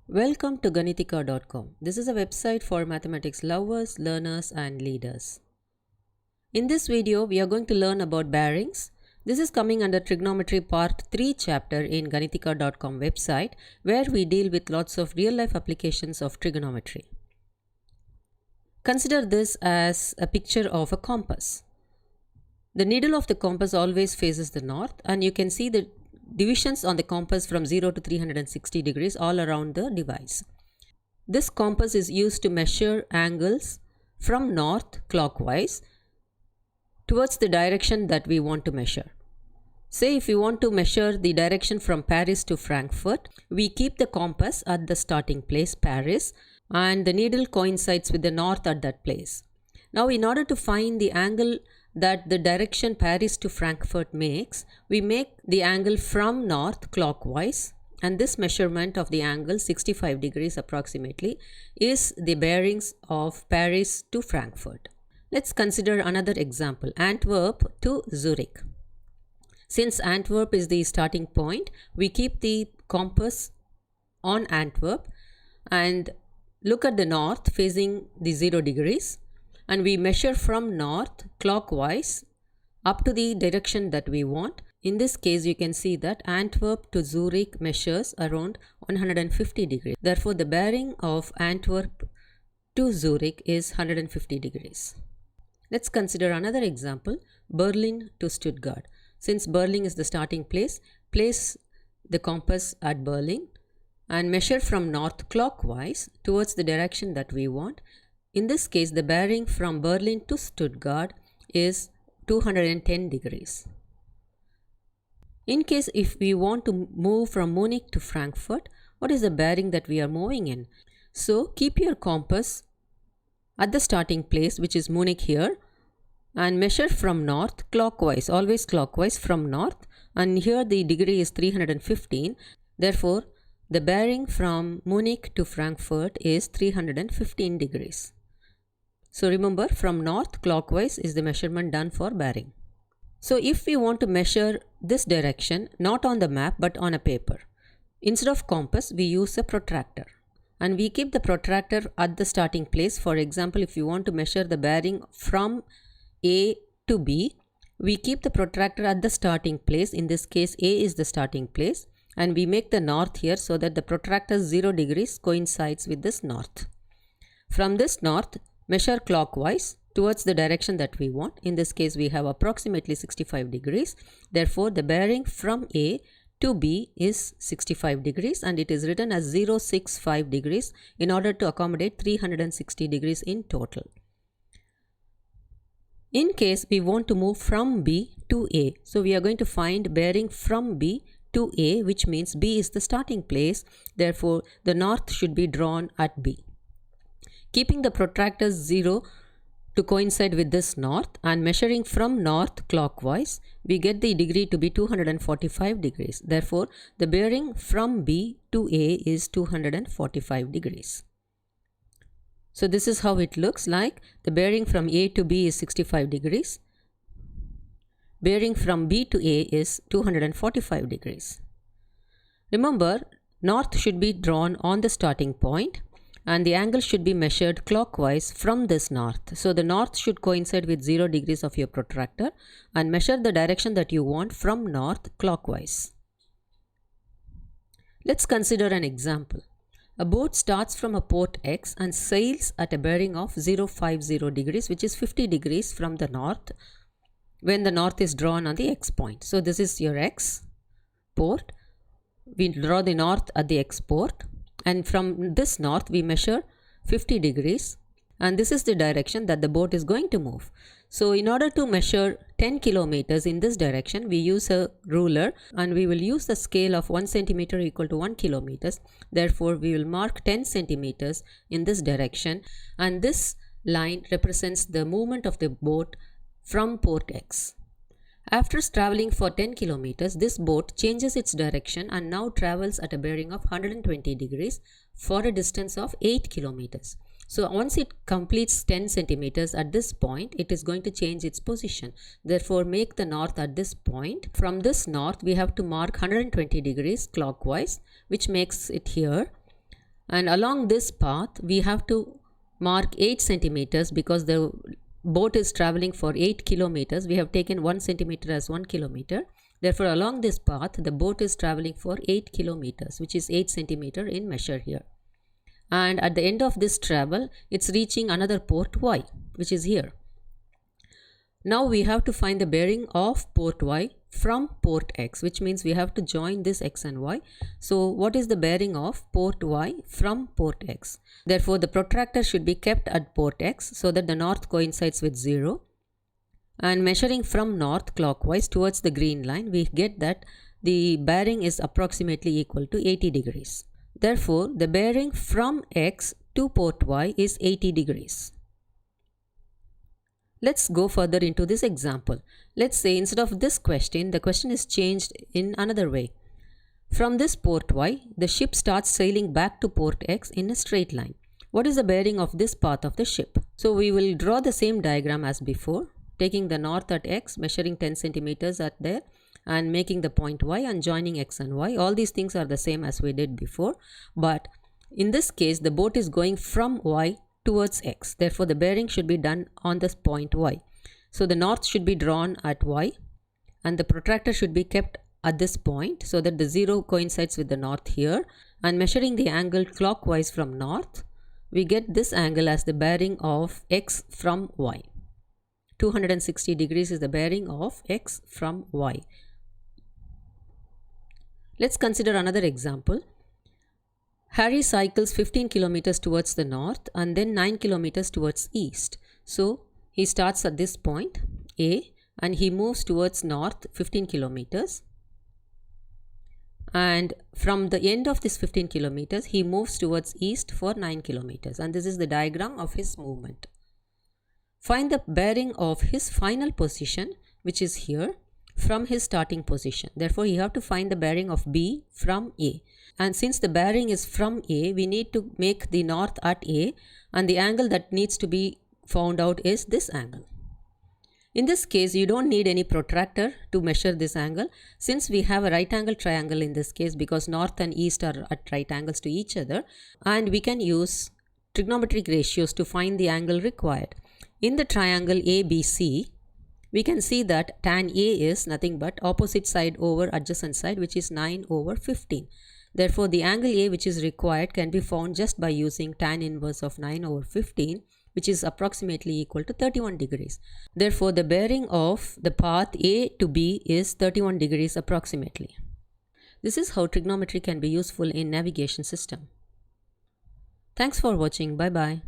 Welcome to Ganitika.com. This is a website for mathematics lovers, learners, and leaders. In this video, we are going to learn about bearings. This is coming under Trigonometry Part 3 chapter in Ganitika.com website, where we deal with lots of real-life applications of trigonometry. Consider this as a picture of a compass. The needle of the compass always faces the north, and you can see the divisions on the compass from 0 to 360 degrees all around the device. This compass is used to measure angles from north clockwise towards the direction that we want to measure. Say if we want to measure the direction from Paris to Frankfurt, we keep the compass at the starting place Paris and the needle coincides with the north at that place. Now in order to find the angle that the direction Paris to Frankfurt makes, we make the angle from north clockwise, and this measurement of the angle 65 degrees approximately is the bearings of Paris to Frankfurt. Let's consider another example, Antwerp to Zurich. Since Antwerp is the starting point, we keep the compass on Antwerp and look at the north facing the 0 degrees. And we measure from north clockwise up to the direction that we want. In this case, you can see that Antwerp to Zurich measures around 150 degrees. Therefore, the bearing of Antwerp to Zurich is 150 degrees. Let's consider another example, Berlin to Stuttgart. Since Berlin is the starting place, place the compass at Berlin and measure from north clockwise towards the direction that we want. In this case, the bearing from Berlin to Stuttgart is 210 degrees. In case if we want to move from Munich to Frankfurt, what is the bearing that we are moving in? So keep your compass at the starting place, which is Munich here, and measure from north clockwise, always clockwise from north, and here the degree is 315. Therefore, the bearing from Munich to Frankfurt is 315 degrees. So remember, from north clockwise is the measurement done for bearing. So if we want to measure this direction, not on the map but on a paper, instead of compass, we use a protractor. And we keep the protractor at the starting place. For example, if you want to measure the bearing from A to B, we keep the protractor at the starting place. In this case, A is the starting place. And we make the north here so that the protractor's 0 degrees coincides with this north. From this north, measure clockwise towards the direction that we want. In this case, we have approximately 65 degrees. Therefore, the bearing from A to B is 65 degrees and it is written as 065 degrees in order to accommodate 360 degrees in total. In case we want to move from B to A, so we are going to find bearing from B to A, which means B is the starting place. Therefore, the north should be drawn at B. Keeping the protractor 0 to coincide with this north and measuring from north clockwise, we get the degree to be 245 degrees. Therefore, the bearing from B to A is 245 degrees. So this is how it looks like. The bearing from A to B is 65 degrees. Bearing from B to A is 245 degrees. Remember, north should be drawn on the starting point and the angle should be measured clockwise from this north. So the north should coincide with 0 degrees of your protractor and measure the direction that you want from north clockwise. Let's consider an example. A boat starts from a port X and sails at a bearing of 050 degrees, which is 50 degrees from the north when the north is drawn on the X point. So this is your X port. We draw the north at the X port. And from this north, we measure 50 degrees. And this is the direction that the boat is going to move. So in order to measure 10 kilometers in this direction, we use a ruler and we will use the scale of 1 centimeter equal to 1 kilometers. Therefore, we will mark 10 centimeters in this direction. And this line represents the movement of the boat from port X. After traveling for 10 kilometers, this boat changes its direction and now travels at a bearing of 120 degrees for a distance of 8 kilometers. So once it completes 10 centimeters at this point, it is going to change its position. Therefore, make the north at this point. From this north, we have to mark 120 degrees clockwise, which makes it here. And along this path, we have to mark 8 centimeters because the boat is traveling for 8 kilometers. We have taken 1 centimeter as 1 kilometer. Therefore, along this path, the boat is traveling for 8 kilometers, which is 8 centimeter in measure here. And at the end of this travel, it's reaching another port Y, which is here. Now we have to find the bearing of port Y from port X, which means we have to join this X and Y. So what is the bearing of port Y from port X? Therefore, the protractor should be kept at port X so that the north coincides with 0. And measuring from north clockwise towards the green line, we get that the bearing is approximately equal to 80 degrees. Therefore, the bearing from X to port Y is 80 degrees. Let's go further into this example. Let's say instead of this question, the question is changed in another way. From this port Y, the ship starts sailing back to port X in a straight line. What is the bearing of this path of the ship? So we will draw the same diagram as before, taking the north at X, measuring 10 centimeters at there, and making the point Y and joining X and Y. All these things are the same as we did before, but in this case, the boat is going from Y towards X. Therefore, the bearing should be done on this point Y. So the north should be drawn at Y and the protractor should be kept at this point so that the 0 coincides with the north here. And measuring the angle clockwise from north, we get this angle as the bearing of X from Y. 260 degrees is the bearing of X from Y. Let's consider another example. Harry cycles 15 kilometers towards the north and then 9 kilometers towards east. So he starts at this point A and he moves towards north 15 kilometers. And from the end of this 15 kilometers, he moves towards east for 9 kilometers. And this is the diagram of his movement. Find the bearing of his final position, which is here, from his starting position. Therefore, you have to find the bearing of B from A. And since the bearing is from A, we need to make the north at A, and the angle that needs to be found out is this angle. In this case, you don't need any protractor to measure this angle, since we have a right angle triangle in this case because north and east are at right angles to each other, and we can use trigonometric ratios to find the angle required. In the triangle ABC, we can see that tan A is nothing but opposite side over adjacent side, which is 9 over 15. Therefore, the angle A which is required can be found just by using tan inverse of 9 over 15, which is approximately equal to 31 degrees. Therefore, the bearing of the path A to B is 31 degrees approximately. This is how trigonometry can be useful in navigation system. Thanks for watching. Bye bye.